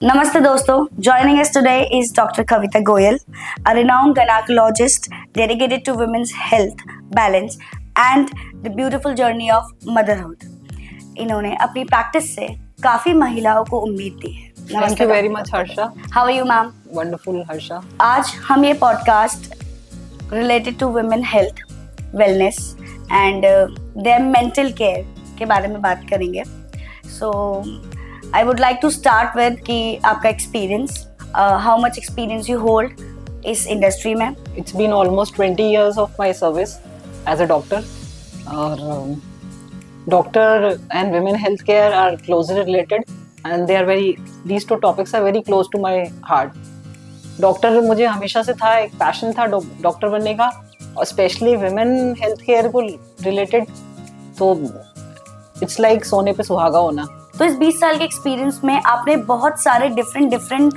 Namaste dosto. Joining us today is Dr. Kavita Goyal, a renowned gynecologist dedicated to women's health, balance and the beautiful journey of motherhood. इन्होंने अपनी practice से काफी महिलाओं को उम्मीद दी है. Thank you very much, Harsha. How are you, ma'am? Wonderful, Harsha. आज हम ये podcast related to women health, wellness and their mental care के बारे में बात करेंगे. सो I would like to start with कि आपका experience, how much experience you hold इस इंडस्ट्री में. It's been almost 20 years of my service as a doctor. और doctor and women health care are closely related and they are these two topics are very close to my heart. Doctor मुझे हमेशा से था, एक passion था doctor बनने का, और स्पेशली women health care को रिलेटेड तो इट्स लाइक सोने पे सुहागा होना. तो इस 20 साल के एक्सपीरियंस में आपने बहुत सारे डिफरेंट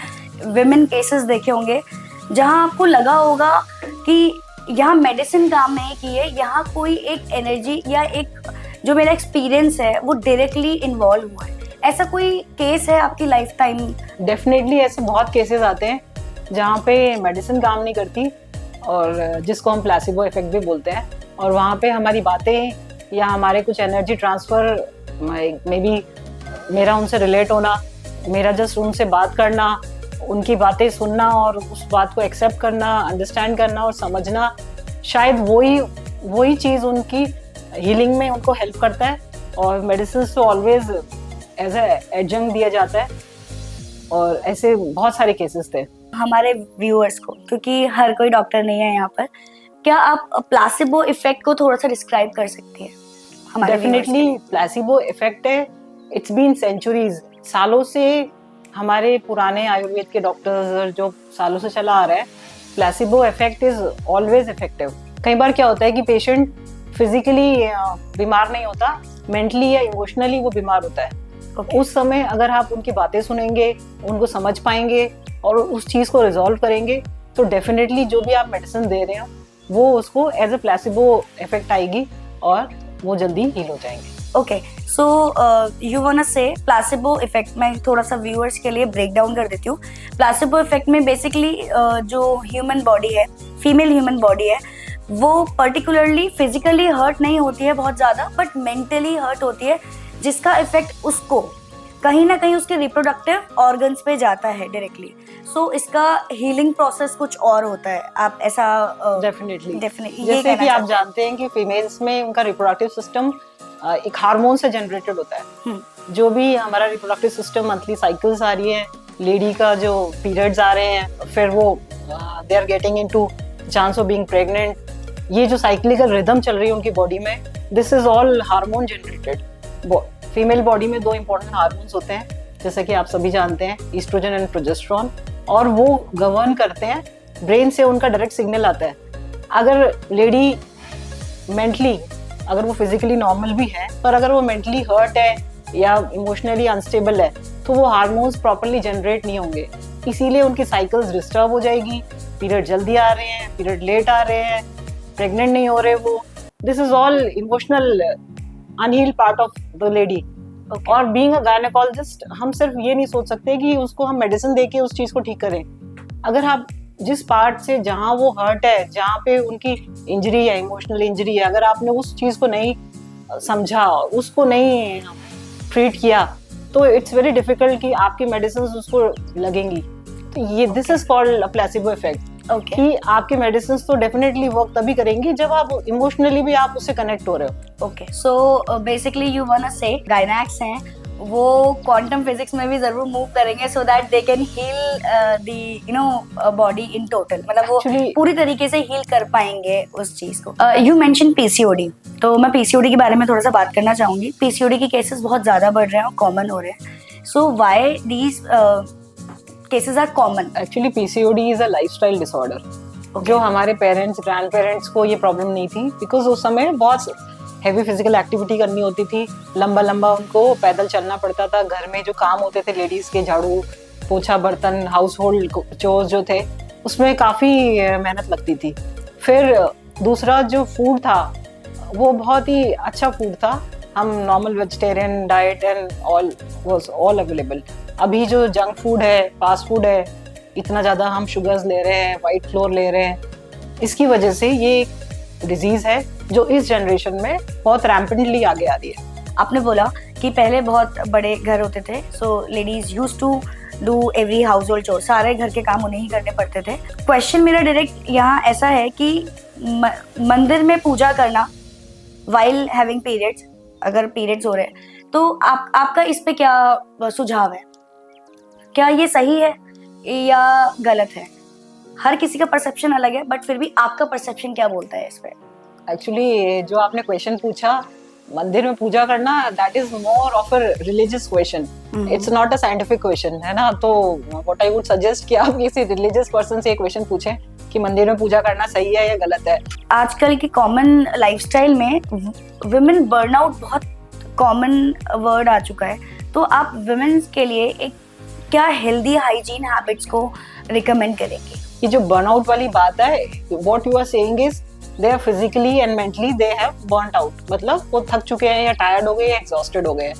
विमेन केसेस देखे होंगे जहां आपको लगा होगा कि यहाँ मेडिसिन काम नहीं की है, यहाँ कोई एक एनर्जी या एक जो मेरा एक्सपीरियंस है वो डायरेक्टली इन्वॉल्व हुआ है. ऐसा कोई केस है आपकी लाइफ टाइम? डेफिनेटली ऐसे बहुत केसेस आते हैं जहाँ पे मेडिसिन काम नहीं करती और जिसको हम प्लेसिबो इफेक्ट भी बोलते हैं, और वहाँ पे हमारी बातें या हमारे कुछ एनर्जी ट्रांसफर, मे बी मेरा उनसे रिलेट होना, मेरा जस्ट उनसे बात करना, उनकी बातें सुनना और उस बात को एक्सेप्ट करना, अंडरस्टैंड करना और समझना, शायद वही चीज़ उनकी हीलिंग में उनको हेल्प करता है. और मेडिसिन तो ऑलवेज एज एडजंक्ट दिया जाता है, और ऐसे बहुत सारे केसेस थे. हमारे व्यूअर्स को, क्योंकि हर कोई डॉक्टर नहीं है यहाँ पर, क्या आप प्लेसिबो इफेक्ट को थोड़ा सा डिस्क्राइब कर सकती हैं? डेफिनेटली प्लेसिबो इफेक्ट है. इट्स बीन सेंचुरीज, सालों से हमारे पुराने आयुर्वेद के डॉक्टर्स जो सालों से चला आ रहा है, placebo effect is always effective. कई बार क्या होता है कि पेशेंट फिजिकली बीमार नहीं होता, मेंटली या इमोशनली वो बीमार होता है. उस समय अगर आप उनकी बातें सुनेंगे, उनको समझ पाएंगे और उस चीज़ को रिजॉल्व करेंगे, तो डेफिनेटली जो भी आप मेडिसिन दे रहे हो वो उसको एज ए प्लेसिबो इफेक्ट आएगी और वो जल्दी हील हो जाएंगे. ओके, सो यू वांट से प्लेसिबो इफेक्ट में थोड़ा सा व्यूअर्स के लिए ब्रेक डाउन कर देती हूँ. प्लेसिबो इफेक्ट में बेसिकली जो ह्यूमन बॉडी है, फीमेल ह्यूमन बॉडी है, वो पर्टिकुलरली फिजिकली हर्ट नहीं होती है बहुत ज़्यादा, बट मेंटली हर्ट होती है, जिसका इफेक्ट उसको कहीं ना कहीं उसके रिप्रोडक्टिव ऑर्गन्स पे जाता है डायरेक्टली. सो इसका हीलिंग प्रोसेस कुछ और होता है. आप ऐसा डेफिनेटली जैसे कि आप जानते हैं कि फीमेल्स में उनका रिप्रोडक्टिव सिस्टम एक हार्मोन से जनरेटेड होता है. जो भी हमारा रिप्रोडक्टिव सिस्टम, मंथली साइकिल्स आ रही है, लेडी का जो पीरियड्स आ रहे हैं, फिर वो they are getting into chance of being pregnant, ये जो साइक्लिकल रिदम चल रही है उनकी बॉडी में, this is all hormone generated. Female body में दो इंपॉर्टेंट हार्मोन्स होते हैं, जैसे कि आप सभी जानते हैं, ईस्ट्रोजन एंड प्रोजेस्टेरोन, और वो गवर्न करते हैं. ब्रेन से उनका डायरेक्ट सिग्नल आता है. अगर लेडी मेंटली, अगर वो फिजिकली नॉर्मल भी है, पर अगर वो मेंटली हर्ट है या इमोशनली अनस्टेबल है, तो वो हार्मोन्स प्रॉपर्ली जनरेट नहीं होंगे. इसीलिए उनकी साइकिल्स डिस्टर्ब हो जाएगी, पीरियड जल्दी आ रहे हैं, पीरियड लेट आ रहे हैं, प्रेग्नेंट नहीं हो रहे वो. This is all emotional unhealed part of the lady. और बीइंग अ गायनेकोलॉजिस्ट, हम सिर्फ ये नहीं सोच सकते कि उसको हम मेडिसिन देके उस चीज़ को ठीक करें. अगर आप जिस पार्ट से जहाँ वो हर्ट है, जहाँ पे उनकी इंजरी है, इमोशनल इंजरी है, अगर आपने उस चीज़ को नहीं समझा, उसको नहीं ट्रीट किया, तो इट्स वेरी डिफिकल्ट कि आपकी मेडिसिन उसको लगेंगी. तो ये this is called placebo effect. कि आपकी मेडिसिन तो डेफिनेटली वर्क तभी करेंगी जब आप इमोशनली भी आप उससे कनेक्ट हो रहे हो. Okay, so basically you want say गायनेक्स हैं, वो क्वांटम फिजिक्स में भी जरूर मूव करेंगे so that they can heal the body in total. मतलब वो पूरी तरीके से हील कर पाएंगे उस चीज को. यू मेंशन पीसीओडी, तो मैं पीसीओडी के बारे में थोड़ा सा बात करना चाहूंगी. पीसीओडी के केसेस बहुत ज्यादा बढ़ रहे हैं और कॉमन हो रहे हैं. So why these cases are common? Actually PCOD is a lifestyle disorder. जो हमारे पेरेंट्स, ग्रैंड पेरेंट्स को ये प्रॉब्लम नहीं थी, बिकॉज उस समय बहुत हैवी फिजिकल एक्टिविटी करनी होती थी, लंबा उनको पैदल चलना पड़ता था. घर में जो काम होते थे लेडीज के, झाड़ू पोछा, बर्तन, हाउस होल्ड चोर्स जो थे, उसमें काफ़ी मेहनत लगती थी. फिर दूसरा जो फूड था वो बहुत ही अच्छा फूड था. हम normal vegetarian diet and all was all available. अभी जो जंक फूड है, फास्ट फूड है, इतना ज़्यादा हम शुगर्स ले रहे हैं, वाइट फ्लोर ले रहे हैं, इसकी वजह से ये डिजीज़ है जो इस जनरेशन में बहुत रैम्पेंटली आगे आ रही है। आपने बोला कि पहले बहुत बड़े घर होते थे, so ladies used to do every household chore, सारे घर के काम उन्हें ही करने पड़ते थे। क्वेश्चन मेरा डायरेक्ट यहाँ ऐसा है कि मंदिर में पूजा करना वाइल हैविंग पीरियड्स, अगर पीरियड्स हो रहे हैं तो आपका इस पे क्या सुझाव है? क्या ये सही है या गलत है? हर किसी का परसेप्शन अलग है, बट फिर भी आपका परसेप्शन क्या बोलता है इस पे? एक्चुअली जो आपने क्वेश्चन पूछा, मंदिर में पूजा करना, that is more of a religious question, it's not a scientific question, है ना। तो व्हाट आई वुड सजेस्ट कि आप किसी रिलीजियस पर्सन से ये क्वेश्चन पूछें कि मंदिर में पूजा करना सही है या गलत है। आजकल की कॉमन लाइफस्टाइल में वुमेन बर्नआउट बहुत कॉमन वर्ड आ चुका है, तो आप वुमेन्स के लिए एक क्या हेल्दी हाइजीन हैबिट्स को रिकमेंड करेंगे? ये जो बर्नआउट वाली बात है, what you are saying is they are physically and mentally they have burned out, मतलब वो थक चुके हैं या टायर्ड हो गए या एग्जॉस्टेड हो गए।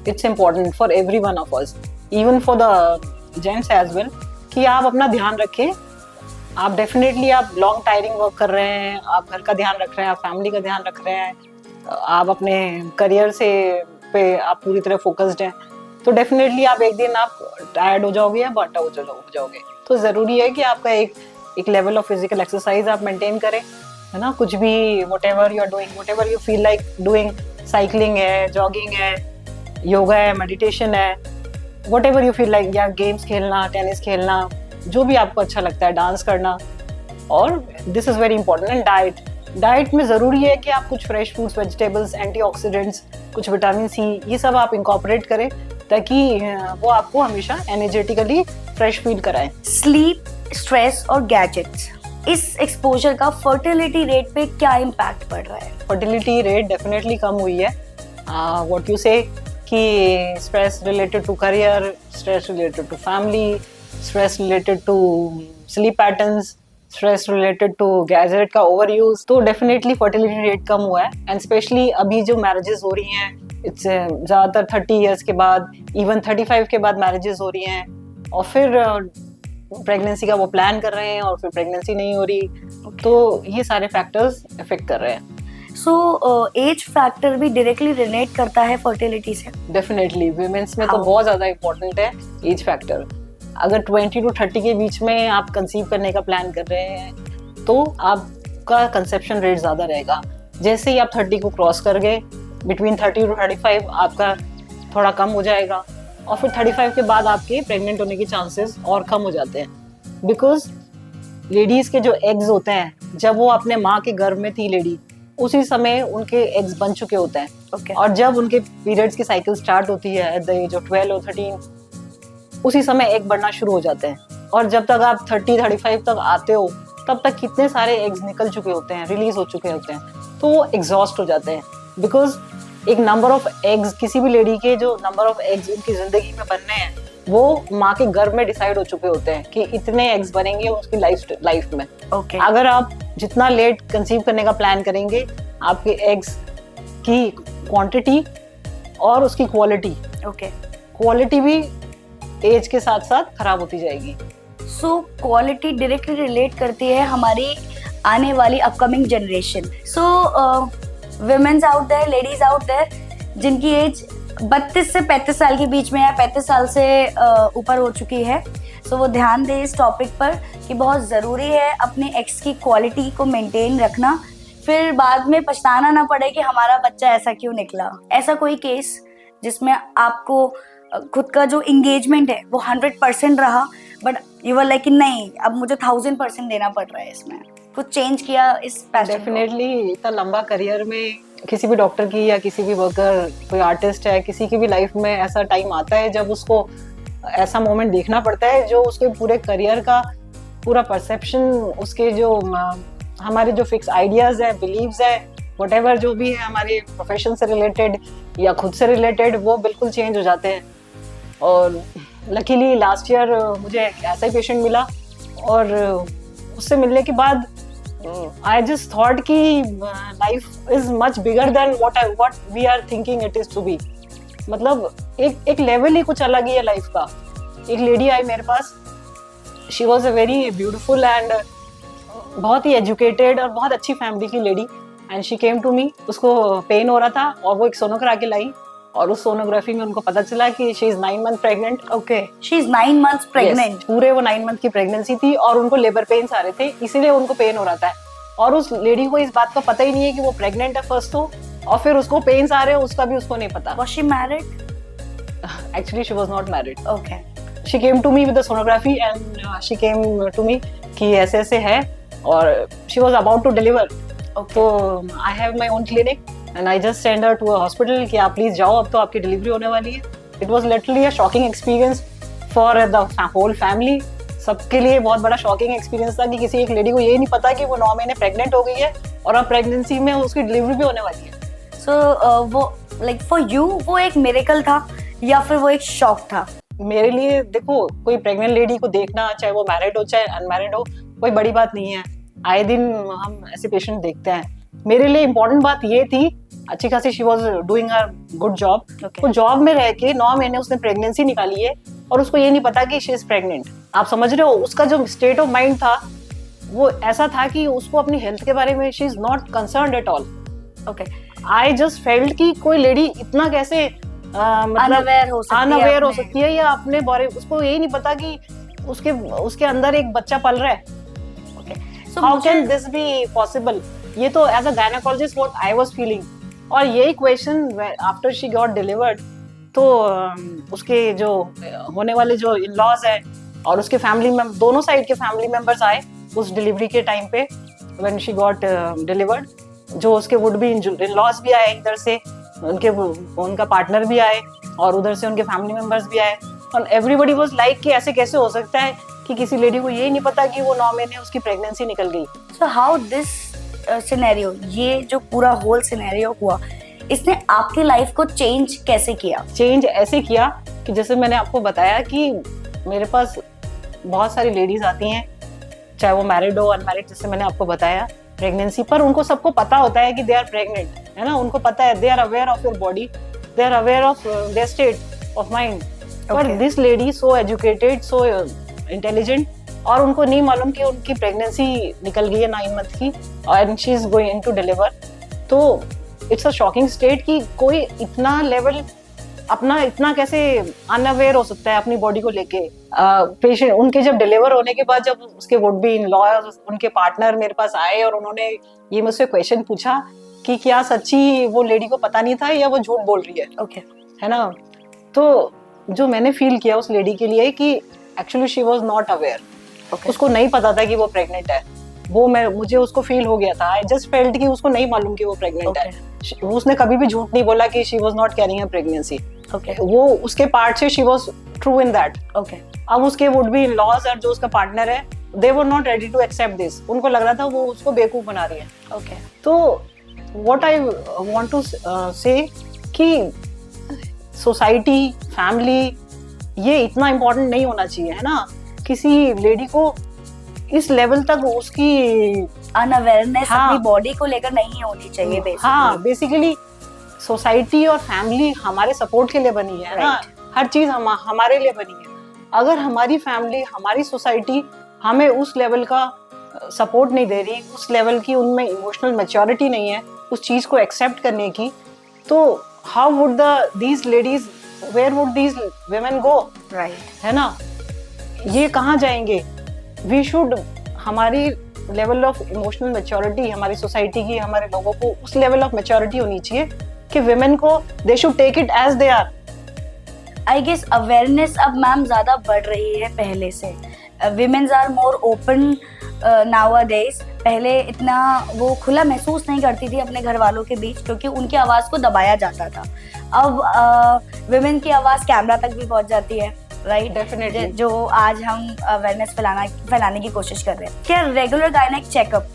It's important for every one of us, even for the gents as well, कि आप अपना ध्यान रखें। आप डेफिनेटली आप लॉन्ग टायरिंग वर्क कर रहे हैं, आप घर का ध्यान रख रहे हैं, आप फैमिली का ध्यान रख रहे हैं, आप अपने करियर से पे आप पूरी तरह फोकस्ड हैं, तो डेफिनेटली आप एक दिन आप टायर्ड हो जाओगे या बर्न आउट हो जाओगे। तो ज़रूरी है कि आपका एक लेवल ऑफ फिजिकल एक्सरसाइज आप मेंटेन करें, है ना। कुछ भी whatever you are doing, whatever you feel like doing, cycling है, जॉगिंग है, योगा है, मेडिटेशन है, व्हाटएवर यू फील लाइक, या गेम्स खेलना, टेनिस खेलना, जो भी आपको अच्छा लगता है, डांस करना। और this is very important. And diet में ज़रूरी है कि आप कुछ फ्रेश फ्रूट्स, वेजिटेबल्स, एंटीऑक्सीडेंट्स, कुछ विटामिन सी, ये सब आप इंकॉर्पोरेट करें ताकि वो आपको हमेशा एनर्जेटिकली फ्रेश फील कराएं। स्लीप, स्ट्रेस और गैजेट्स, इस एक्सपोजर का फर्टिलिटी रेट पे क्या इम्पैक्ट पड़ रहा है? फर्टिलिटी रेट डेफिनेटली कम हुई है। व्हाट यू से कि stress related to career, stress related to family, stress related to sleep patterns, stress related to gadget का ओवर यूज, तो डेफिनेटली फर्टिलिटी रेट कम हुआ है। एंड स्पेशली अभी जो मैरिजेस हो रही हैं, इट्स ज़्यादातर 30 इयर्स के बाद, इवन 35 के बाद मैरिजेस हो रही हैं, और फिर प्रेगनेंसी का वो प्लान कर रहे हैं और फिर प्रेगनेंसी नहीं हो रही। तो ये सारे फैक्टर्स इफेक्ट कर रहे हैं। सो एज फैक्टर भी डायरेक्टली रिलेट करता है फर्टिलिटी से? डेफिनेटली वुमेन्स में तो बहुत ज़्यादा इम्पोर्टेंट है एज फैक्टर। अगर 20 to 30 के बीच में आप कंसीव करने का प्लान कर रहे हैं तो आपका कंसेप्शन रेट ज़्यादा रहेगा। जैसे ही आप 30 को क्रॉस कर गए, बिटवीन 30 to 35 आपका थोड़ा कम हो जाएगा, और फिर 35 के बाद आपके प्रेग्नेंट होने के चांसेस और कम हो जाते हैं। बिकॉज लेडीज़ के जो एग्स होते हैं, जब वो अपने माँ के गर्भ में थी लेडी, उसी समय उनके एग्स बन चुके होते हैं। और जब उनके पीरियड्स की साइकिल स्टार्ट होती है एट द एज ऑफ 12 और 13, उसी समय एग बढ़ना शुरू हो जाते हैं। और जब तक आप 30-35 तक आते हो, तब तक कितने सारे एग्स निकल चुके होते हैं, रिलीज हो चुके होते हैं, तो वो एग्जॉस्ट हो जाते हैं। बिकॉज एक नंबर ऑफ एग्स, किसी भी लेडी के जो नंबर ऑफ एग्स उनकी जिंदगी में बनने हैं, वो माँ के गर्भ में डिसाइड हो चुके होते हैं कि इतने एग्स बनेंगे उसकी लाइफ में। अगर आप जितना लेट कंसीव करने का प्लान करेंगे, आपके एग्स की क्वांटिटी और उसकी क्वालिटी भी एज के साथ साथ खराब होती जाएगी। सो क्वालिटी डायरेक्टली रिलेट करती है हमारी आने वाली upcoming generation. So womens out there, ladies out there, जिनकी एज 32 से 35 साल के बीच में है, 35 साल से ऊपर हो चुकी है, सो वो ध्यान दें इस टॉपिक पर कि बहुत ज़रूरी है अपने एग्स की क्वालिटी को मेंटेन रखना, फिर बाद में पछताना ना पड़े कि हमारा बच्चा ऐसा क्यों निकला। ऐसा कोई केस जिसमें आपको खुद का जो इंगेजमेंट है वो 100% रहा, बट यू वर लाइक नहीं, अब मुझे 1000% देना पड़ रहा है, इसमें कुछ चेंज किया इस पैशन? डेफिनेटली इतना लंबा करियर में किसी भी डॉक्टर की या किसी भी वर्कर, कोई आर्टिस्ट है, किसी की भी लाइफ में ऐसा टाइम आता है जब उसको ऐसा मोमेंट देखना पड़ता है जो उसके पूरे करियर का पूरा परसेप्शन, उसके जो हमारे जो फिक्स आइडियाज है, बिलीव्स है, व्हाटएवर जो भी है हमारे प्रोफेशन से रिलेटेड या खुद से रिलेटेड, वो बिल्कुल चेंज हो जाते हैं। और लकीली लास्ट ईयर मुझे ऐसा ही पेशेंट मिला, और उससे मिलने के बाद आई जस्ट थॉट कि life is much bigger than what we are thinking it is to be. मतलब एक लेवल ही कुछ अलग ही है लाइफ का। एक लेडी आई मेरे पास, she was a very beautiful and बहुत ही एजुकेटेड और बहुत अच्छी फैमिली की lady, and she came to me. उसको पेन हो रहा था और वो एक सोनोग्राफी लाई, और उस सोनोग्राफी में उनको पता चला कि she is 9 month pregnant. Okay, she is 9 months pregnant. पूरे वो 9 मंथ की प्रेगनेंसी थी और उनको लेबर पेन्स आ रहे थे, इसीलिए उनको पेन हो रहा था। और उस लेडी को इस बात का पता ही नहीं है कि वो प्रेग्नेंट है फर्स्ट तो, और फिर उसको पेन्स आ रहे हैं उसका भी उसको नहीं पता। Was she married? Actually she was not married. Okay. She came to me with the sonography and she came to me कि ऐसे ऐसे है, और she was about to deliver. Okay. तो I have my own clinic and I just send her to a hospital कि आप please जाओ, अब तो आपकी डिलीवरी होने वाली है। It was literally a shocking experience for the whole family. सबके लिए बहुत बड़ा शॉकिंग एक्सपीरियंस था कि किसी एक लेडी को ये नहीं पता कि वो 9 महीने प्रेग्नेंट हो गई है और अब प्रेगनेंसी में उसकी डिलीवरी भी होने वाली है। So वो लाइक फॉर यू वो एक मिरेकल था या फिर वो एक शॉक था? मेरे लिए देखो, कोई प्रेग्नेंट लेडी को देखना, चाहे वो मैरिड हो चाहे अनमैरिड हो, कोई बड़ी बात नहीं है। आए दिन हम ऐसे पेशेंट देखते हैं। मेरे लिए इम्पोर्टेंट बात ये थी, अच्छी खासी she was doing a good job. वो जॉब में रह के 9 महीने उसने प्रेगनेंसी निकाली है और उसको ये नहीं पता कि शी इज प्रेग्नेंट। आप समझ रहे हो, उसका जो स्टेट ऑफ माइंड था वो ऐसा था कि उसको अपनी हेल्थ के बारे में she is not concerned at all. Okay, I just felt कि कोई लेडी इतना कैसे अनअवेयर हो सकती है या अपने बारे, उसको यही नहीं पता कि उसके अंदर एक बच्चा पल रहा है। How can this be possible? ये तो as a gynaecologist what I was feeling. और यही question after she got delivered, तो उसके जो होने वाले जो इन-लॉज है और उसके फैमिली में दोनों साइड के फैमिली मेंबर्स आए उस डिलीवरी के टाइम पे, व्हेन शी गॉट डिलीवर्ड। जो उसके वुड बी इन-लॉज भी आए, इधर से उनका पार्टनर भी आए और उधर से उनके फैमिली मेंबर्स भी आए, और एवरीबॉडी वाज लाइक कि ऐसे कैसे हो सकता है कि किसी लेडी को ये नहीं पता कि वो 9 महीने उसकी प्रेगनेंसी निकल गई। सो हाउ दिस सिनेरियो, ये जो पूरा होल सिनेरियो हुआ, इसने आपकी लाइफ को चेंज कैसे किया? चेंज ऐसे किया कि जैसे मैंने आपको बताया कि मेरे पास बहुत सारी लेडीज आती हैं, चाहे वो मैरिड हो अनमैरिड, जैसे मैंने आपको बताया प्रेगनेंसी पर, उनको सबको पता होता है कि दे आर प्रेग्नेंट, है ना, उनको पता है, they are aware of your body, they are aware of their state of mind. पर this lady so educated, so intelligent, और उनको नहीं मालूम कि उनकी प्रेगनेंसी निकल गई है 9 मंथ की end she is going to deliver. तो इट्स अ शॉकिंग स्टेट कि कोई इतना लेवल अपना इतना कैसे अनअवेयर हो सकता है अपनी बॉडी को लेके। पेशेंट उनके जब डिलीवर होने के बाद, जब उसके वुड बी इन लॉ उनके पार्टनर मेरे पास आए और उन्होंने ये मुझसे क्वेश्चन पूछा कि क्या सच्ची वो लेडी को पता नहीं था या वो झूठ बोल रही है। ओके, है ना। तो जो मैंने फील किया उस लेडी के लिए कि actually she was not aware, उसको नहीं पता था कि वो प्रेग्नेंट है। वो मुझे उसको फील हो गया था, आई जस्ट फेल्ट कि उसको नहीं मालूम कि वो प्रेग्नेंट है। उसने कभी भी झूठ नहीं बोला कि she was not carrying a pregnancy. वो उसके पार्ट से she was true in that. अब उसके वुड बी इन-लॉज और जो उसका पार्टनर है, they were not ready to accept this. उनको लग रहा था वो उसको बेवकूफ बना रही है। तो व्हाट आई वांट टू से कि सोसाइटी, फैमिली, ये इतना इम्पोर्टेंट नहीं होना चाहिए, है ना। किसी लेडी को इस लेवल तक उसकी अनअवेयरनेस अपनी बॉडी को लेकर नहीं होनी चाहिए बेसिकली। हाँ, बेसिकली सोसाइटी और फैमिली हमारे सपोर्ट के लिए बनी है ना, हर चीज हमारे लिए बनी है। अगर हमारी फैमिली, हमारी सोसाइटी हमें उस लेवल का सपोर्ट नहीं दे रही, उस लेवल की उनमें इमोशनल मैच्योरिटी नहीं है उस चीज को एक्सेप्ट करने की, तो how would these ladies, where would these women go? Right, है ना, ये कहाँ जाएंगे? वी शुड, हमारी लेवल ऑफ इमोशनल मैच्योरिटी, हमारी सोसाइटी की, हमारे लोगों को उस लेवल ऑफ मैच्योरिटी होनी चाहिए कि women को they should take it as they are. I guess awareness अब मैम ज्यादा बढ़ रही है पहले से। Womens are more open nowadays. पहले इतना वो खुला महसूस नहीं करती थी अपने घर वालों के बीच, क्योंकि उनकी आवाज़ को दबाया जाता था। अब विमेन की आवाज़ कैमरा तक भी पहुंच जाती है, राइट? डेफिनेटली। जो आज हम अवेयरनेस फैलाने की कोशिश कर रहे हैं। क्या रेगुलर गायनेक चेकअप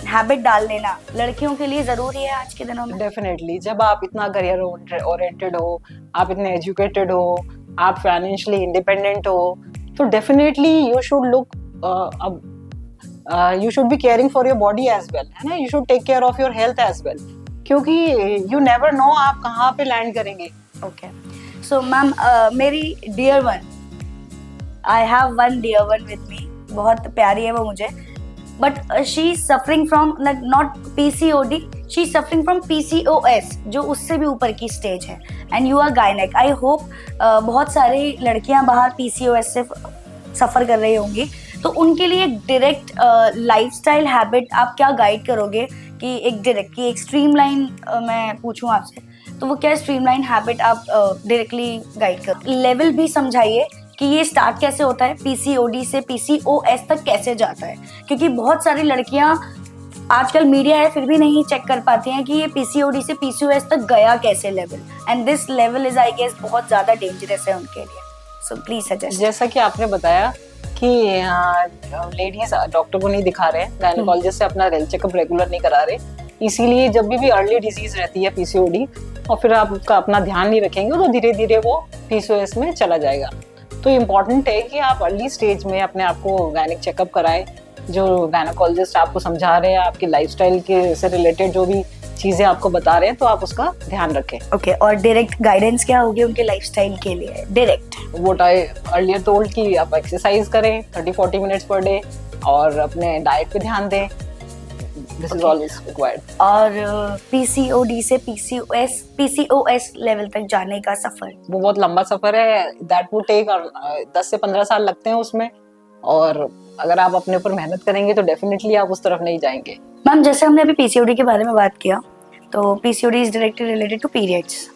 हैबिट डाल लेना लड़कियों के लिए जरूरी है आज के दिनों में? डेफिनेटली। जब आप इतना करियर ओरिएंटेड हो, आप इतने एजुकेटेड हो, आप फाइनेंशियली इंडिपेंडेंट हो, तो definitely you should look, you should be caring for your body as well, है ना। You should take care of your health as well, क्योंकि यू नेवर नो आप कहाँ पे लैंड करेंगे। ओके, सो मैम मेरी dear one, I have one dear one with me, बहुत प्यारी है वो मुझे, but she is suffering from not PCOD, she is suffering from PCOS, जो उससे भी ऊपर की स्टेज है, and you are gynaec. I hope बहुत सारी लड़कियां बाहर PCOS से सफ़र कर रही होंगी, तो उनके लिए डायरेक्ट लाइफस्टाइल हैबिट आप क्या गाइड करोगे कि एक डायरेक्ट की एक स्ट्रीमलाइन मैं पूछूं आपसे, तो वो क्या स्ट्रीमलाइन हैबिट आप डायरेक्टली गाइड करो? लेवल भी समझाइए कि ये स्टार्ट कैसे होता है, PCOD से PCOS तक कैसे जाता है, क्योंकि बहुत सारी लड़कियां आजकल मीडिया है फिर भी नहीं चेक कर पाती हैं कि ये PCOD से PCOS तक गया कैसे level, and this level is I guess बहुत ज़्यादा डेंजरस है उनके लिए, सो प्लीज सजेस्ट। जैसा कि आपने बताया कि लेडीज डॉक्टर को नहीं दिखा रहे हैं, गायनेकोलॉजिस्ट से अपना हेल्थ चेकअप रेगुलर नहीं करा रहे, इसीलिए जब भी अर्ली डिजीज रहती है PCOD और फिर आप उसका अपना ध्यान नहीं रखेंगे तो धीरे धीरे वो PCOS में चला जाएगा। तो इम्पॉर्टेंट है कि आप अर्ली स्टेज में अपने आप को गायनिक चेकअप कराएं, जो गायनेकोलॉजिस्ट आपको समझा रहे हैं, आपकी लाइफस्टाइल के से रिलेटेड जो भी चीजें आपको बता रहे हैं, तो आप उसका ध्यान रखें। ओके, और डायरेक्ट गाइडेंस क्या होगी उनके लाइफस्टाइल के लिए? Direct what I earlier told कि आप एक्सरसाइज करें 30-40 मिनट्स पर डे और अपने डाइट पे ध्यान दें, this is all is required. और PCOD से PCOS लेवल तक जाने का सफर, वो बहुत लंबा सफर है, दैट वुड टेक 10 से 15 साल लगते हैं उसमें, और अगर आप अपने ऊपर मेहनत करेंगे तो डेफिनेटली आप उस तरफ नहीं जाएंगे। मैम जैसे हमने अभी PCOD के बारे में बात किया, तो PCOD is directly related to periods,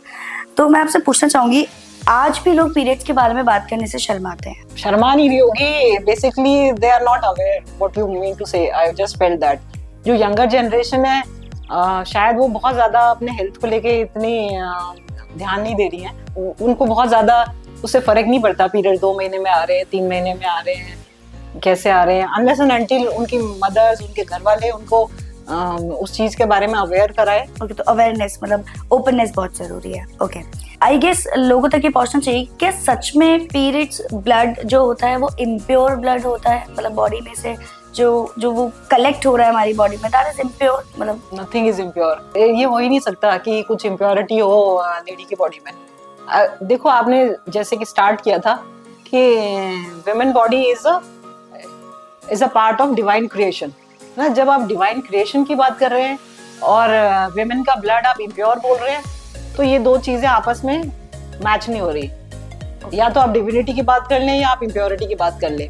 तो मैं आपसे पूछना चाहूंगी, आज भी लोग पीरियड्स के बारे में बात करने से शर्माते हैं। शर्मा नहीं रही होगी, basically they are not aware what you mean to say, I just felt that जो यंगर जनरेशन है शायद वो बहुत ज्यादा अपने हेल्थ को लेके इतनी ध्यान नहीं दे रही है, उनको बहुत ज्यादा उससे फर्क नहीं पड़ता पीरियड 2 महीने में आ रहे हैं, 3 महीने में आ रहे हैं, कैसे आ रहे हैं, अनलेस एंड अनटिल उनकी मदर्स, उनके घर वाले उनको उस चीज के बारे में अवेयर कराए। ओके, तो अवेयरनेस मतलब ओपननेस बहुत जरूरी है। ओके, आई गेस लोगों तक ये पहुंचना चाहिए, क्या सच में पीरियड्स ब्लड जो होता है वो इम्प्योर ब्लड होता है, मतलब बॉडी में से जो वो कलेक्ट हो रहा है हमारी बॉडी में, दैट इज इम्प्योर? मतलब नथिंग इज इम्प्योर, ये हो ही नहीं सकता कि कुछ इम्प्योरिटी हो लेडी की बॉडी में। देखो आपने जैसे कि स्टार्ट किया था कि women body is a part of divine creation ना, जब आप डिवाइन क्रिएशन की बात कर रहे हैं और वुमेन का ब्लड आप इम्प्योर बोल रहे हैं, तो ये दो चीजें आपस में मैच नहीं हो रही। या तो आप डिविनिटी की बात कर लें या आप इम्प्योरिटी की बात कर लें।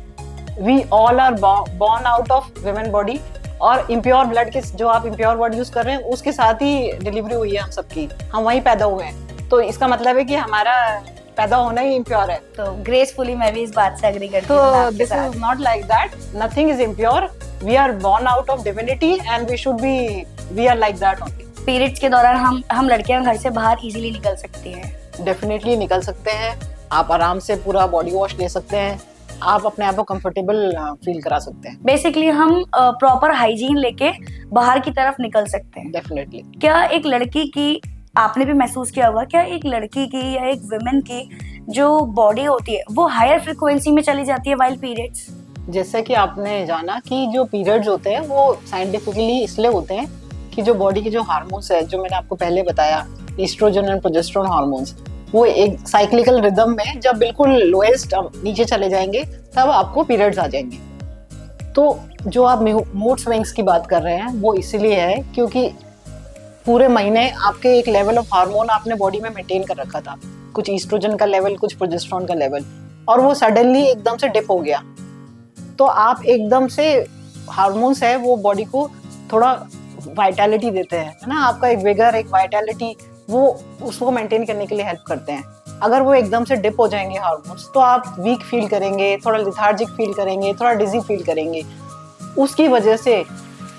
We all are born out of women body, और इम्प्योर ब्लड के जो आप इम्प्योर वर्ड यूज कर रहे हैं उसके साथ ही डिलीवरी हुई है हम सबकी, हम वहीं पैदा हुए हैं, तो इसका मतलब है कि हमारा पैदा होना ही इम्प्योर है। तो ग्रेसफुली मैं भी इस बात से एग्री करती हूँ। तो this is not like that, nothing is impure, we are born out of divinity and we are like that only. Periods के दौरान हम लड़कियां घर से बाहर इजीली निकल सकती हैं? डेफिनेटली निकल सकते हैं, आप आराम से पूरा बॉडी वॉश ले सकते हैं, आप अपने आप को कंफर्टेबल फील करा सकते हैं। बेसिकली हम प्रॉपर हाइजीन लेके बाहर की तरफ निकल सकते हैं। डेफिनेटली। क्या एक लड़की की, आपने भी महसूस किया होगा, क्या एक लड़की की या एक वुमेन की जो बॉडी होती है वो हायर फ्रीक्वेंसी में चली जाती है वाइल पीरियड्स? जैसे कि आपने जाना कि जो पीरियड्स होते हैं वो साइंटिफिकली इसलिए होते हैं कि जो बॉडी के जो हार्मोन्स है, जो मैंने आपको पहले बताया, एस्ट्रोजन एंड प्रोजेस्टेरोन हार्मोन्स, वो एक साइक्लिकल रिदम में जब बिल्कुल लोएस्ट नीचे चले जाएंगे तब आपको पीरियड्स आ जाएंगे। तो जो आप मूड स्विंग्स की बात कर रहे हैं वो इसीलिए है क्योंकि पूरे महीने आपके एक लेवल ऑफ हार्मोन आपने बॉडी में मेंटेन कर रखा था, कुछ एस्ट्रोजन का लेवल, कुछ प्रोजेस्टेरोन का लेवल, और वो सडनली एकदम से डिप हो गया, तो आप एकदम से हार्मोन्स है वो बॉडी को थोड़ा वाइटैलिटी देते हैं, है ना, आपका एक विगर, एक वाइटैलिटी, वो उसको मेंटेन करने के लिए हेल्प करते हैं। अगर वो एकदम से डिप हो जाएंगे हार्मोन्स तो आप वीक फील करेंगे, थोड़ा लिथार्जिक फील करेंगे, थोड़ा डिजी फील करेंगे, उसकी वजह से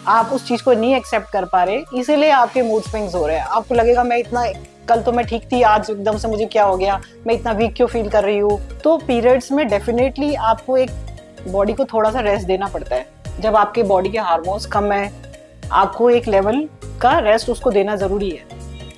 आप उस चीज को नहीं एक्सेप्ट कर पा रहे, इसीलिए आपके मूड स्विंग्स हो रहे हैं। आपको लगेगा मैं इतना, कल तो मैं ठीक थी, आज एकदम से मुझे क्या हो गया, मैं इतना वीक क्यों फील कर रही हूँ। तो पीरियड्स में डेफिनेटली आपको एक बॉडी को थोड़ा सा रेस्ट देना पड़ता है। जब आपके बॉडी के हार्मोन्स कम है, आपको एक लेवल का रेस्ट उसको देना जरूरी है,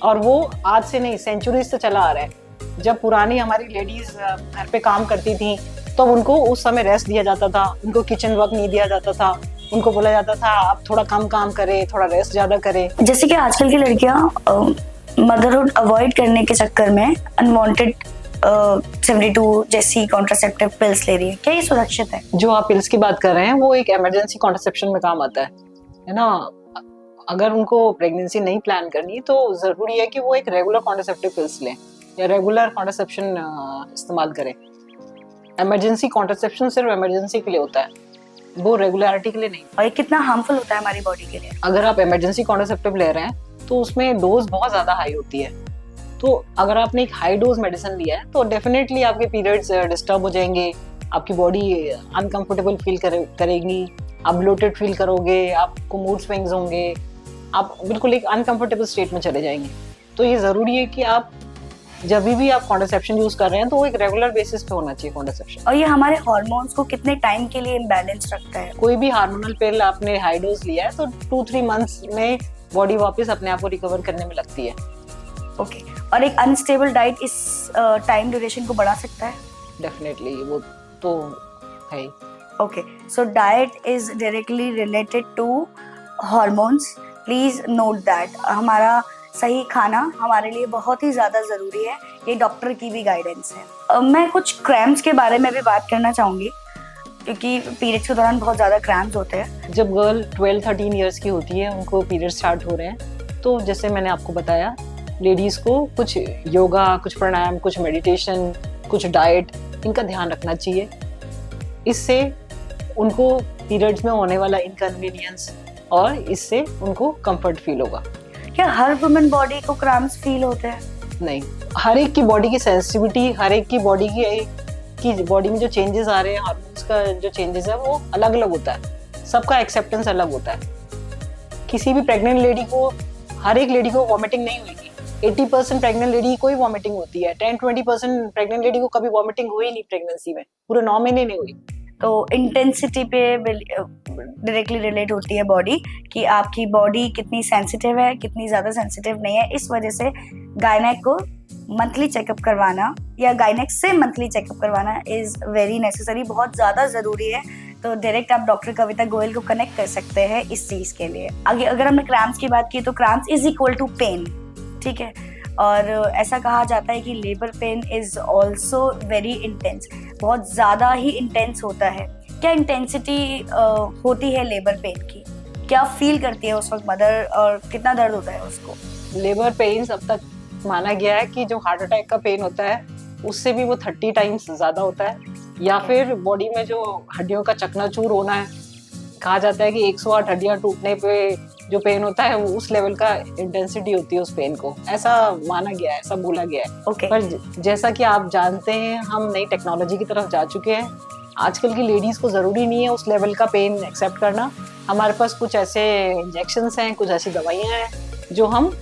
और वो आज से नहीं, सेंचुरीज से चला आ रहा है। जब पुरानी हमारी लेडीज घर पे काम करती थी तो उनको उस समय रेस्ट दिया जाता था, उनको किचन वर्क नहीं दिया जाता था, उनको बोला जाता था आप थोड़ा कम काम करें, थोड़ा रेस्ट ज्यादा करें। जैसे कि आजकल की लड़कियां मदरहुड अवॉइड करने के चक्कर में अनवांटेड 72 जैसी कॉन्ट्रासेप्टिव पिल्स ले रही है, क्या ये सुरक्षित है? जो आप पिल्स की बात कर रहे हैं वो एक इमरजेंसी कॉन्ट्रासेप्शन में काम आता है ना। अगर उनको प्रेगनेंसी नहीं प्लान करनी तो जरूरी है कि वो एक रेगुलर कॉन्ट्रासेप्टिव पिल्स लें या रेगुलर कॉन्ट्रासेप्शन इस्तेमाल करें। इमरजेंसी कॉन्ट्रासेप्शन सिर्फ इमरजेंसी के लिए होता है, वो रेगुलरिटी के लिए नहीं। और ये कितना हार्मफुल होता है हमारी बॉडी के लिए? अगर आप इमरजेंसी कॉन्ट्रासेप्टिव ले रहे हैं तो उसमें डोज बहुत ज्यादा हाई होती है। तो अगर आपने एक हाई डोज मेडिसिन लिया है तो डेफिनेटली आपके पीरियड्स डिस्टर्ब हो जाएंगे, आपकी बॉडी अनकंफर्टेबल फील करेगी, आप ब्लोटेड फील करोगे, आपको मूड स्विंग्स होंगे, आप बिल्कुल एक अनकंफर्टेबल स्टेट में चले जाएंगे। तो ये जरूरी है कि आप जब भी आप कॉन्ट्रासेप्शन यूज कर रहे हैं तो वो एक रेगुलर बेसिस पे होना चाहिए कॉन्ट्रासेप्शन। और ये हमारे हार्मोन्स को कितने टाइम के लिए इम्बैलेंस रखता है? कोई भी हार्मोनल पिल आपने हाई डोज लिया है तो 2-3 मंथ्स में बॉडी वापस अपने आप को रिकवर करने में लगती है। ओके। और एक अनस्टेबल डाइट इस टाइम ड्यूरेशन को बढ़ा सकता है? डेफिनेटली, वो तो है। Okay, so diet is directly related to hormones, please note that. हमारा सही खाना हमारे लिए बहुत ही ज़्यादा ज़रूरी है, ये डॉक्टर की भी गाइडेंस है। मैं कुछ क्रैम्प्स के बारे में भी बात करना चाहूँगी, क्योंकि पीरियड्स के दौरान बहुत ज़्यादा क्रैम्प्स होते हैं। जब गर्ल 12-13 ईयर्स की होती है, उनको पीरियड स्टार्ट हो रहे हैं, तो जैसे मैंने आपको बताया, लेडीज़ को कुछ योगा, कुछ प्राणायाम, कुछ मेडिटेशन, कुछ डाइट, इनका ध्यान रखना चाहिए। इससे उनको पीरियड्स में होने वाला इनकन्वीनियंस और इससे उनको कंफर्ट फील होगा। क्या हर वुमेन बॉडी को क्रैम्प्स फील होते हैं? नहीं, हर एक की बॉडी की सेंसिटिविटी, हर एक की बॉडी की बॉडी में जो चेंजेस आ रहे हैं, हार्मोन्स का जो चेंजेस है, वो अलग अलग होता है। सबका एक्सेप्टेंस अलग होता है। किसी भी प्रेग्नेंट लेडी को, हर एक लेडी को वॉमिटिंग नहीं होगी। 80% प्रेग्नेंट लेडी को ही वॉमिटिंग होती है। 10-20% प्रेग्नेंट लेडी को कभी वॉमिटिंग हुई नहीं प्रेगनेंसी में, पूरे 9 महीने नहीं हुई। तो इंटेंसिटी पे डायरेक्टली रिलेट होती है बॉडी, कि आपकी बॉडी कितनी सेंसिटिव है, कितनी ज़्यादा सेंसिटिव नहीं है। इस वजह से गायनेक को मंथली चेकअप करवाना या गायनेक से मंथली चेकअप करवाना इज़ वेरी नेसेसरी, बहुत ज़्यादा ज़रूरी है। तो डायरेक्ट आप डॉक्टर कविता गोयल को कनेक्ट कर सकते हैं इस चीज़ के लिए। आगे अगर हमने क्रैम्प्स की बात की तो cramps is equal to pain, ठीक है। और ऐसा कहा जाता है कि labour pain is also very intense, बहुत ज़्यादा ही इंटेंस होता है। क्या इंटेंसिटी होती है लेबर पेन की? क्या फील करती है उस वक्त मदर, और कितना दर्द होता है उसको? लेबर पेन अब तक माना गया है कि जो हार्ट अटैक का पेन होता है उससे भी वो 30 टाइम्स ज़्यादा होता है, या फिर बॉडी में जो हड्डियों का चकनाचूर होना है, कहा जाता है कि 108 हड्डियां टूटने पे जो पेन होता है वो उस लेवल का इंटेंसिटी होती है उस पेन को, ऐसा माना गया है, ऐसा बोला गया है। Okay. पर जैसा कि आप जानते हैं, हम नई टेक्नोलॉजी की तरफ जा चुके हैं। आजकल की लेडीज को जरूरी नहीं है उस लेवल का पेन एक्सेप्ट करना। हमारे पास कुछ ऐसे इंजेक्शंस हैं, कुछ ऐसी दवाइयाँ हैं जो हम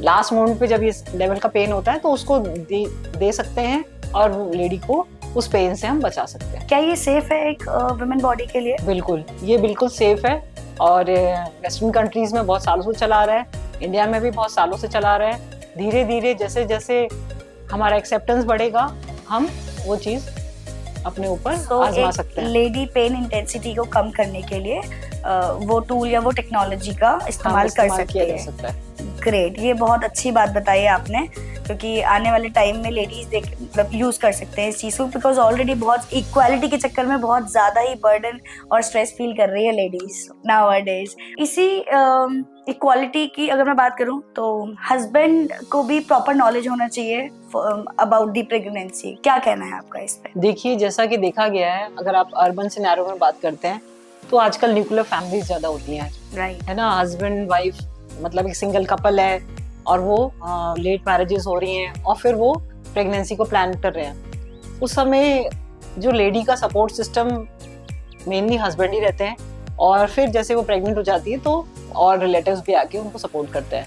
लास्ट मोमेंट पे जब इस लेवल का पेन होता है तो उसको दे सकते हैं और लेडी को उस पेन से हम बचा सकते हैं। क्या ये सेफ है एक वुमेन बॉडी के लिए? बिल्कुल, ये बिल्कुल सेफ है और वेस्टर्न कंट्रीज में बहुत सालों से चला रहा है, इंडिया में भी बहुत सालों से चला रहा है। धीरे धीरे जैसे जैसे हमारा एक्सेप्टेंस बढ़ेगा, हम वो चीज़ अपने ऊपर आजमा सकते हैं। लेडी पेन इंटेंसिटी को कम करने के लिए वो टूल या वो टेक्नोलॉजी का इस्तेमाल कर सकते हैं। ग्रेट, ये बहुत अच्छी बात बताई आपने, क्योंकि आने वाले टाइम में लेडीज मतलब यूज कर सकते हैं इस चीज़ को, बिकॉज ऑलरेडी बहुत इक्वालिटी के चक्कर में बहुत ज़्यादा ही बर्डन और स्ट्रेस फील कर रही है लेडीज नाउअडेज। इसी इक्वालिटी की अगर मैं बात करूं तो हस्बैंड को भी प्रॉपर नॉलेज होना चाहिए अबाउट द प्रेगनेंसी। क्या कहना है आपका इस पे? देखिए, जैसा कि देखा गया है, अगर आप अर्बन सिनेरियो में बात करते हैं तो आजकल न्यूक्लियर फैमिलीज ज़्यादा होती हैं, राइट, है ना। हस्बैंड वाइफ मतलब एक सिंगल कपल है और वो लेट मैरिजेस हो रही हैं और फिर वो प्रेगनेंसी को प्लान कर रहे हैं। उस समय जो लेडी का सपोर्ट सिस्टम मेनली हस्बैंड ही रहते हैं, और फिर जैसे वो प्रेग्नेंट हो जाती है तो और रिलेटिव्स भी आके उनको सपोर्ट करते हैं,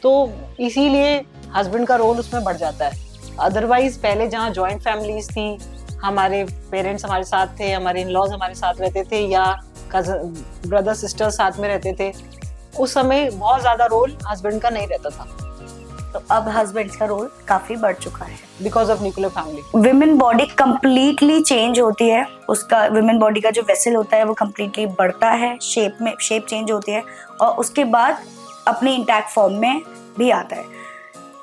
तो इसीलिए हस्बैंड का रोल उसमें बढ़ जाता है। अदरवाइज पहले जहाँ जॉइंट फैमिलीज थी, हमारे पेरेंट्स हमारे साथ थे, हमारे इन-लॉज हमारे साथ रहते थे, या कजन ब्रदर सिस्टर साथ में रहते थे, उस समय बहुत ज्यादा रोल हस्बैंड का नहीं रहता था। तो अब हस्बैंड का रोल काफी बढ़ चुका है because of nuclear family. Women body completely change होती है, उसका विमेन बॉडी का जो वेसल होता है वो कंप्लीटली बढ़ता है, शेप चेंज होती है और उसके बाद अपने इंटैक्ट फॉर्म में भी आता है।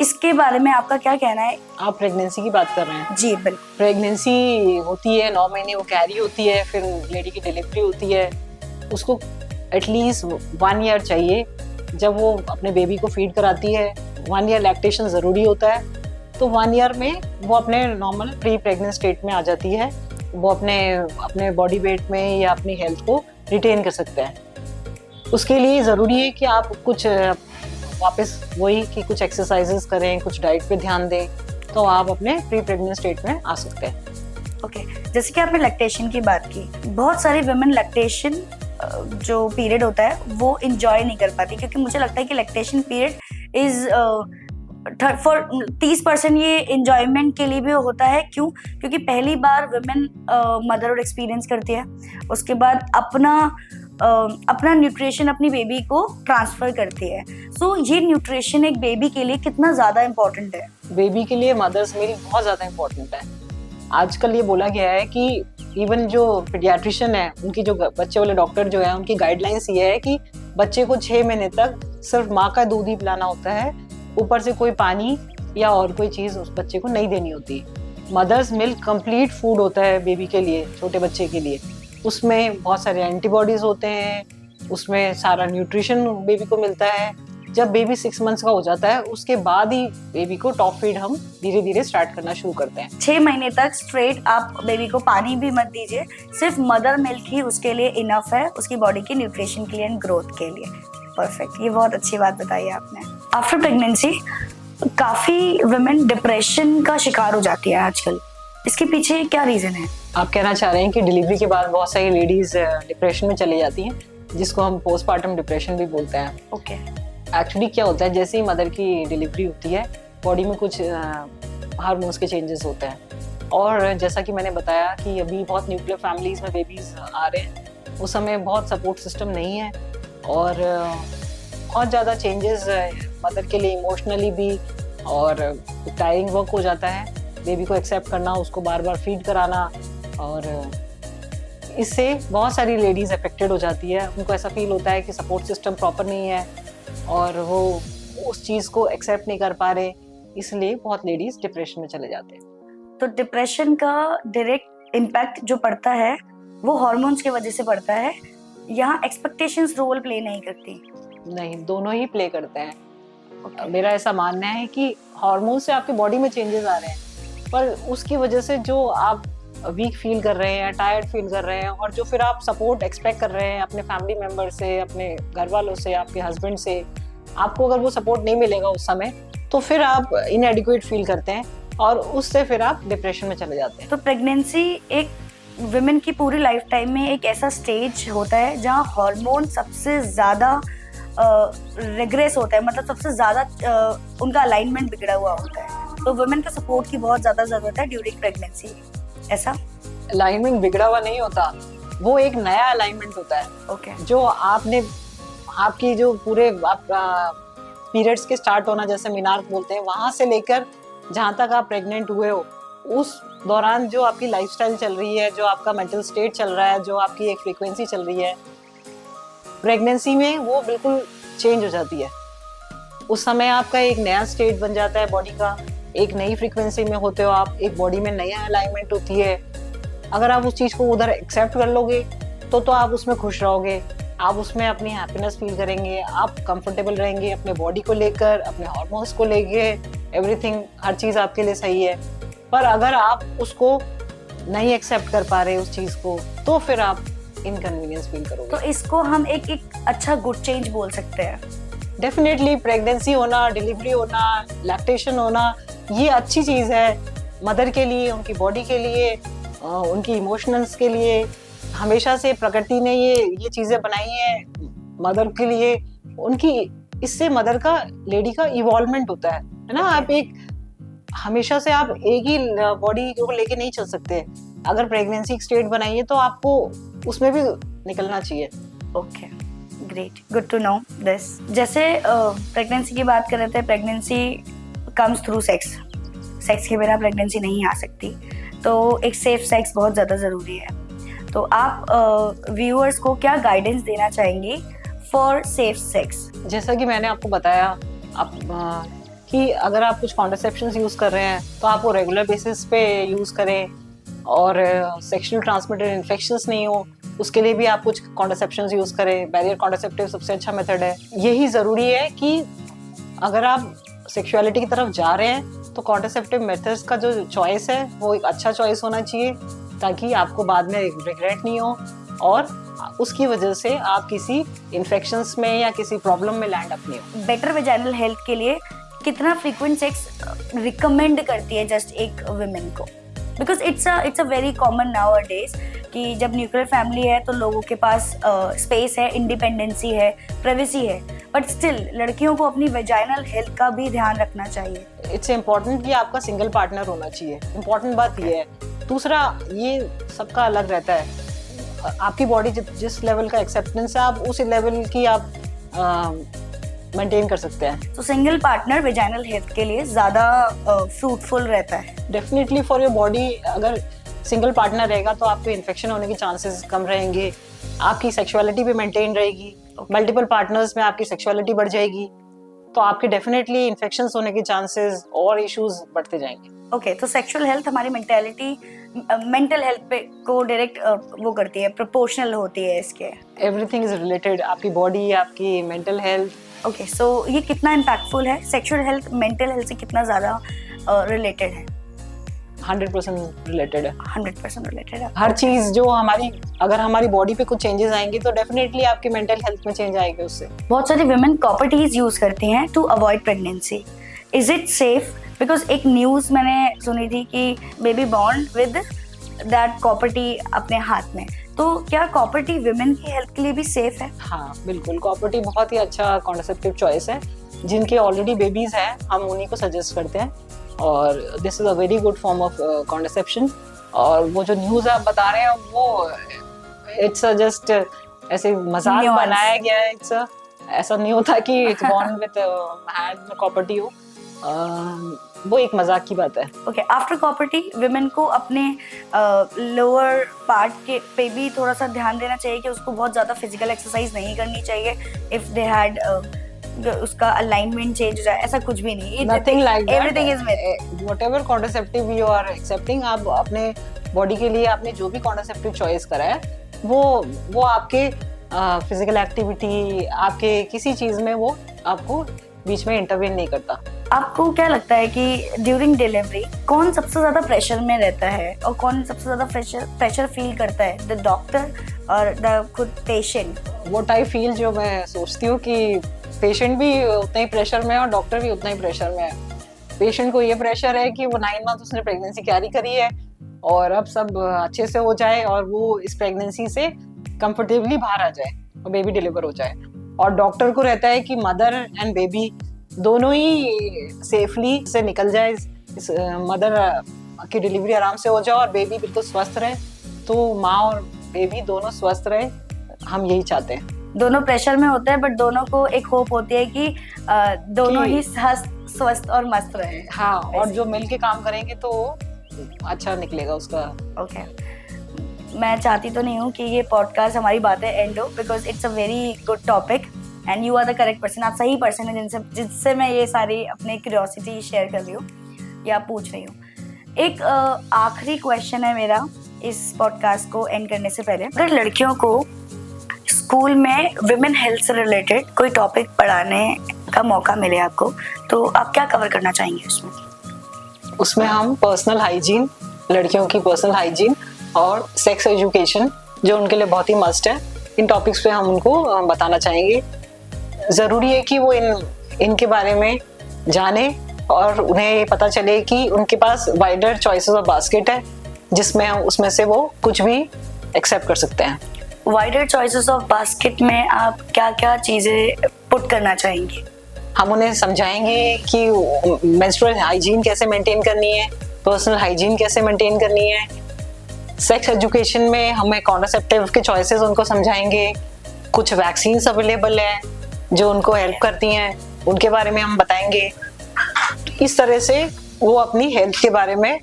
इसके बारे में आपका क्या कहना है? आप प्रेगनेंसी की बात कर रहे हैं? जी बिल्कुल। प्रेगनेंसी होती है, 9 महीने वो कैरी होती है, फिर लेडी की डिलीवरी होती है, उसको एटलीस्ट 1 ईयर चाहिए। जब वो अपने बेबी को फीड कराती है, 1 ईयर लैक्टेशन ज़रूरी होता है, तो 1 ईयर में वो अपने नॉर्मल प्री प्रेग्नेंट स्टेट में आ जाती है। वो अपने बॉडी वेट में या अपनी हेल्थ को रिटेन कर सकते हैं। उसके लिए ज़रूरी है कि आप कुछ वापस वही कि कुछ एक्सरसाइजेस करें, कुछ डाइट पे ध्यान दें, तो आप अपने प्री प्रेग्नेंट स्टेट में आ सकते हैं। ओके, जैसे कि आपने लैक्टेशन की बात की, बहुत सारी वुमेन लैक्टेशन जो पीरियड होता है वो इंजॉय नहीं कर पाती, क्योंकि मुझे लगता है कि लैक्टेशन पीरियड इज फॉर 30% ये इंजॉयमेंट के लिए भी होता है। क्यों? क्योंकि पहली बार वुमेन मदरहुड एक्सपीरियंस करती है, उसके बाद अपना न्यूट्रिशन अपनी बेबी को ट्रांसफर करती है। सो ये न्यूट्रिशन एक बेबी के लिए कितना ज़्यादा इम्पोर्टेंट है? बेबी के लिए मदर्स मील बहुत ज़्यादा इम्पोर्टेंट है। आजकल ये बोला गया है कि इवन जो पीडियाट्रिशियन है, उनकी जो बच्चे वाले डॉक्टर जो है, उनकी गाइडलाइंस ये है कि बच्चे को 6 महीने तक सिर्फ माँ का दूध ही पिलाना होता है, ऊपर से कोई पानी या और कोई चीज़ उस बच्चे को नहीं देनी होती। मदर्स मिल्क कंप्लीट फूड होता है बेबी के लिए, छोटे बच्चे के लिए। उसमें बहुत सारे एंटीबॉडीज होते हैं, उसमें सारा न्यूट्रिशन बेबी को मिलता है। जब बेबी 6 मंथ्स का हो जाता है, उसके बाद ही बेबी को टॉप फीड हम धीरे धीरे स्टार्ट करना शुरू करते हैं। 6 महीने तक स्ट्रेट आप बेबी को पानी भी मत दीजिए, सिर्फ मदर मिल्क ही उसके लिए इनफ है, उसकी बॉडी की न्यूट्रिशन के लिए एंड ग्रोथ के लिए। परफेक्ट, ये बहुत अच्छी बात बताई आपने। आफ्टर प्रेगनेंसी काफ़ी वुमेन डिप्रेशन का शिकार हो जाती है आजकल, इसके पीछे क्या रीज़न है? आप कहना चाह रहे हैं कि डिलीवरी के बाद बहुत सारी लेडीज डिप्रेशन में चली जाती हैं, जिसको हम पोस्टमार्टम डिप्रेशन भी बोलते हैं। ओके। एक्चुअली क्या होता है, जैसे ही मदर की डिलीवरी होती है, बॉडी में कुछ हार्मोन्स के चेंजेस होते हैं, और जैसा कि मैंने बताया कि अभी बहुत न्यूक्लियर फैमिलीज में बेबीज आ रहे हैं, उस समय बहुत सपोर्ट सिस्टम नहीं है, और बहुत ज़्यादा चेंजेस मदर के लिए इमोशनली भी, और टायरिंग वर्क हो जाता है बेबी को एक्सेप्ट करना, उसको बार बार फीड कराना, और इससे बहुत सारी लेडीज़ अफेक्टेड हो जाती है। उनको ऐसा फील होता है कि सपोर्ट सिस्टम प्रॉपर नहीं है और वो उस चीज़ को एक्सेप्ट नहीं कर पा रहे, इसलिए बहुत लेडीज़ डिप्रेशन में चले जाते हैं। तो डिप्रेशन का डायरेक्ट इम्पैक्ट जो पड़ता है वो हार्मोन्स की वजह से पड़ता है, यहाँ एक्सपेक्टेशंस रोल प्ले नहीं करती? नहीं, दोनों ही प्ले करते हैं। मेरा ऐसा मानना है कि हार्मोन से आपकी बॉडी में चेंजेस आ रहे हैं, पर उसकी वजह से जो आप वीक फील कर रहे हैं, टायर्ड फील कर रहे हैं, और जो फिर आप सपोर्ट एक्सपेक्ट कर रहे हैं अपने फैमिली मेम्बर से, अपने घर वालों से, आपके हस्बैंड से, आपको अगर वो सपोर्ट नहीं मिलेगा उस समय, तो फिर आप इनएडिक्वेट फील करते हैं और उससे फिर आप डिप्रेशन में चले जाते हैं। तो प्रेगनेंसी एक वुमेन की पूरी लाइफ टाइम में एक ऐसा स्टेज होता है जहाँ हार्मोन सबसे ज़्यादा रिग्रेस होता है, मतलब सबसे ज़्यादा उनका अलाइनमेंट बिगड़ा हुआ होता है। तो वुमेन को सपोर्ट की बहुत ज़्यादा ज़रूरत है ड्यूरिंग प्रेगनेंसी। ऐसा अलाइनमेंट बिगड़ा हुआ नहीं होता, वो एक नया अलाइनमेंट होता है। ओके। जो आपकी जो पूरे पीरियड्स के स्टार्ट होना, जैसे मीनार बोलते हैं, वहां से लेकर जहां तक आप प्रेग्नेंट हुए हो, उस दौरान जो आपकी लाइफस्टाइल चल रही है, जो आपका मेंटल स्टेट चल रहा है, जो आपकी एक फ्रीक्वेंसी चल रही है, प्रेगनेंसी में वो बिल्कुल चेंज हो जाती है। उस समय आपका एक नया स्टेट बन जाता है बॉडी का, एक नई फ्रीक्वेंसी में होते हो आप, एक बॉडी में नया अलाइनमेंट होती है। अगर आप उस चीज़ को उधर एक्सेप्ट कर लोगे तो आप उसमें खुश रहोगे, आप उसमें अपनी हैप्पीनेस फील करेंगे, आप कंफर्टेबल रहेंगे अपने बॉडी को लेकर, अपने हार्मोन्स को लेके, एवरीथिंग, हर चीज़ आपके लिए सही है। पर अगर आप उसको नहीं एक्सेप्ट कर पा रहे उस चीज़ को, तो फिर आप इनकन्वीनियंस फील करोगे। तो इसको हम एक अच्छा गुड चेंज बोल सकते हैं। डेफिनेटली प्रेगनेंसी होना, डिलीवरी होना, लैक्टेशन होना, ये अच्छी चीज़ है मदर के लिए, उनकी बॉडी के लिए, उनकी इमोशनल्स के लिए। हमेशा से प्रकृति ने ये चीज़ें बनाई हैं मदर के लिए, उनकी, इससे मदर का, लेडी का इवॉल्वमेंट होता है ना। आप एक हमेशा से आप एक ही बॉडी को लेके नहीं चल सकते। अगर प्रेगनेंसी स्टेट बनाई है तो आपको उसमें भी निकलना चाहिए। Okay, great, good to know this. जैसे प्रेगनेंसी की बात कर रहे थे, pregnancy comes through sex, sex के बिना प्रेगनेंसी नहीं आ सकती, तो एक सेफ सेक्स बहुत ज़्यादा ज़रूरी है। तो आप व्यूअर्स को क्या गाइडेंस देना चाहेंगे फॉर सेफ सेक्स? जैसा कि मैंने आपको बताया कि अगर आप कुछ कॉन्ट्रासेप्शंस यूज कर रहे हैं तो आप वो रेगुलर बेसिस पे यूज करें, और सेक्सुअल ट्रांसमिटेड इन्फेक्शंस नहीं हो उसके लिए भी आप कुछ कॉन्ट्रासेप्शंस यूज करें। बैरियर कॉन्ट्रासेप्टिव सबसे अच्छा मेथड है। यही जरूरी है कि अगर आप सेक्सुअलिटी की तरफ जा रहे हैं तो कॉन्ट्रासेप्टिव मेथड्स का जो चॉइस है वो एक अच्छा चॉइस होना चाहिए, ताकि आपको बाद में रिग्रेट नहीं हो और उसकी वजह से आप किसी इन्फेक्शंस में या किसी प्रॉब्लम में लैंड अप नहीं हो। बेटर वेजाइनल हेल्थ के लिए कितना फ्रीक्वेंट सेक्स रिकमेंड करती है जस्ट एक वुमेन को? Because it's a very common now a days कि जब न्यूक्लियर फैमिली है तो लोगों के पास स्पेस है, इंडिपेंडेंसी है, प्राइवेसी है, बट स्टिल लड़कियों को अपनी वेजाइनल हेल्थ का भी ध्यान रखना चाहिए। इट्स इम्पोर्टेंट कि आपका सिंगल पार्टनर होना चाहिए। इम्पोर्टेंट बात ये है। दूसरा, ये सबका अलग रहता है। आपकी बॉडी जिस लेवल का एक्सेप्टेंस है आप उस लेवल की आप मेंटेन कर सकते हैं। तो सिंगल पार्टनर वेजाइनल हेल्थ के लिए ज़्यादा फ्रूटफुल रहता है। Definitely for your body. अगर सिंगल पार्टनर रहेगा तो आपको इन्फेक्शन होने के चांसेस कम रहेंगे, आपकी सेक्सुअलिटी भी मेंटेन रहेगी। मल्टीपल पार्टनर्स में आपकी सेक्सुअलिटी बढ़ जाएगी तो आपके डेफिनेटली इन्फेक्शंस होने के चांसेस और इश्यूज बढ़ते जाएंगे। ओके, तो सेक्सुअल हेल्थ हमारी मेंटल हेल्थ पे को डायरेक्ट वो करती है, प्रोपोर्शनल होती है इसके। एवरीथिंग इज रिलेटेड, आपकी बॉडी, आपकी मेंटल हेल्थ। ओके, सो ये कितना इम्पैक्टफुल है? सेक्सुअल हेल्थ मेंटल हेल्थ से कितना ज़्यादा रिलेटेड है? 100% रिलेटेड है। 100% रिलेटेड है। हर चीज जो अगर हमारी बॉडी पे कुछ चेंजेस आएंगे तो डेफिनेटली आपकी मेंटल हेल्थ में चेंज आएगा उससे। बहुत सारी वुमेन कॉपर टीज यूज करती हैं to avoid pregnancy. Is it safe? Because एक न्यूज मैंने सुनी थी कि baby born with that copper T अपने हाथ में, तो क्या कॉपर टी वुमेन की हेल्थ के लिए भी सेफ है? हाँ बिल्कुल, कॉपर टी बहुत ही अच्छा कॉन्ट्रासेप्टिव चॉइस है। जिनके ऑलरेडी बेबीज हैं हम उन्हीं को सजेस्ट करते हैं, और this is a very good form of contraception. और वो जो न्यूज आप बता रहे हैं वो इट्स जस्ट ऐसे मजाक बनाया गया है। ऐसा नहीं होता कि इट्स बॉर्न विद हैंड में कॉपर टी हो, वो एक मजाक की बात है। Okay, after copper T women को अपने लोअर पार्ट के पे भी थोड़ा सा ध्यान देना चाहिए कि उसको बहुत ज्यादा फिजिकल एक्सरसाइज नहीं करनी चाहिए। इफ दे हैड उसका अलाइनमेंट चेंज हो जाए, ऐसा कुछ भी नहीं। Nothing like that. Everything is myth. Whatever contraceptive you are accepting, आप अपने बॉडी के लिए आपने जो भी कॉन्ट्रासेप्टिव चॉइस करा है वो आपके फिजिकल एक्टिविटी, आपके किसी चीज में वो आपको बीच में इंटरवेन नहीं करता। आपको क्या लगता है कि ड्यूरिंग डिलीवरी कौन सबसे ज्यादा प्रेशर में रहता है और कौन सबसे ज्यादा प्रेशर फील करता है, द डॉक्टर और द खुद पेशेंट? व्हाट आई फील, जो मैं सोचती हूँ कि पेशेंट भी उतना ही प्रेशर में है और डॉक्टर भी उतना ही प्रेशर में है। पेशेंट को ये प्रेशर है कि वो 9 मंथ उसने प्रेगनेंसी कैरी करी है और अब सब अच्छे से हो जाए और वो इस प्रेगनेंसी से कंफर्टेबली बाहर आ जाए और बेबी डिलीवर हो जाए। और डॉक्टर को रहता है कि मदर एंड बेबी दोनों ही सेफली से निकल जाए, इस मदर की डिलीवरी आराम से हो जाए और बेबी बिल्कुल स्वस्थ रहे। तो माँ और बेबी दोनों स्वस्थ रहे, हम यही चाहते हैं। दोनों प्रेशर में होते हैं बट दोनों को एक होप होती है कि दोनों ही स्वस्थ और मस्त रहे। हाँ, और जो मिल के काम करेंगे तो अच्छा निकलेगा उसका। ओके, मैं चाहती तो नहीं हूँ कि ये पॉडकास्ट हमारी बातें एंड हो, because it's a very good topic and you are the correct person. आप सही पर्सन है जिनसे मैं ये सारी अपनी क्यूरियोसिटी शेयर कर रही हूँ या पूछ रही हूँ। एक आखिरी क्वेश्चन है मेरा इस पॉडकास्ट को एंड करने से पहले। अगर लड़कियों को स्कूल में विमेन हेल्थ से रिलेटेड कोई टॉपिक पढ़ाने का मौका मिले आपको, तो आप क्या कवर करना चाहेंगे उसमें? उसमें हम पर्सनल हाइजीन, लड़कियों की पर्सनल हाइजीन और सेक्स एजुकेशन जो उनके लिए बहुत ही मस्ट है, इन टॉपिक्स पे हम उनको बताना चाहेंगे। ज़रूरी है कि वो इनके बारे में जाने और उन्हें ये पता चले कि उनके पास वाइडर चॉइसेस ऑफ बास्केट है जिसमें उसमें से वो कुछ भी एक्सेप्ट कर सकते हैं। वाइडर चॉइसेस ऑफ बास्केट में आप क्या क्या चीज़ें पुट करना चाहेंगे? हम उन्हें समझाएंगे कि मेंस्ट्रुअल हाइजीन कैसे मेंटेन करनी है, पर्सनल हाइजीन कैसे मेंटेन करनी है। सेक्स एजुकेशन में हमें कॉन्ट्रासेप्टिव के चॉइसेस उनको समझाएंगे। कुछ वैक्सीन्स अवेलेबल है जो उनको हेल्प करती हैं, उनके बारे में हम बताएंगे। इस तरह से वो अपनी हेल्थ के बारे में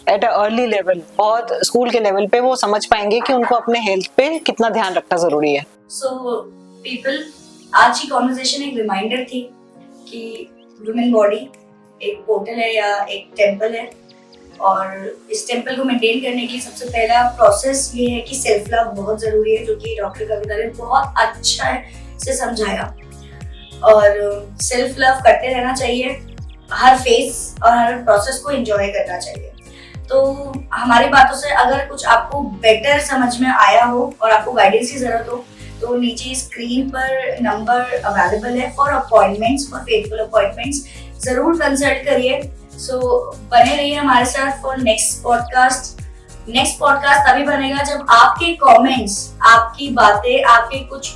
एट अ अर्ली लेवल, बहुत स्कूल के लेवल पे वो समझ पाएंगे कि उनको अपने हेल्थ पे कितना ध्यान रखना जरूरी है। सो पीपल, आज की कॉन्वर्सेशन एक रिमाइंडर थी कि वुमेन बॉडी एक पोर्टल है या एक टेम्पल है, और इस टेम्पल को मेंटेन करने के लिए सबसे पहला प्रोसेस ये है कि सेल्फ लव बहुत जरूरी है, जो कि डॉक्टर कविता ने बहुत अच्छा से समझाया। और सेल्फ लव करते रहना चाहिए, हर फेज और हर प्रोसेस को एंजॉय करना चाहिए। तो हमारी बातों से अगर कुछ आपको बेटर समझ में आया हो और आपको गाइडेंस की जरूरत हो, तो नीचे स्क्रीन पर नंबर अवेलेबल है for appointments, for faithful appointments, जरूर कंसल्ट करिए। सो बने रहिए हमारे साथ for next podcast. Next podcast तभी बनेगा जब आपके कमेंट्स, आपकी बातें, आपके कुछ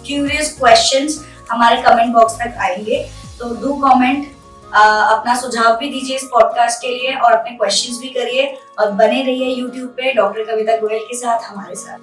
क्यूरियस क्वेश्चंस हमारे कमेंट बॉक्स तक आएंगे। तो डू कमेंट, अपना सुझाव भी दीजिए इस पॉडकास्ट के लिए और अपने क्वेश्चंस भी करिए, और बने रहिए यूट्यूब पे डॉक्टर कविता गोयल के साथ हमारे साथ।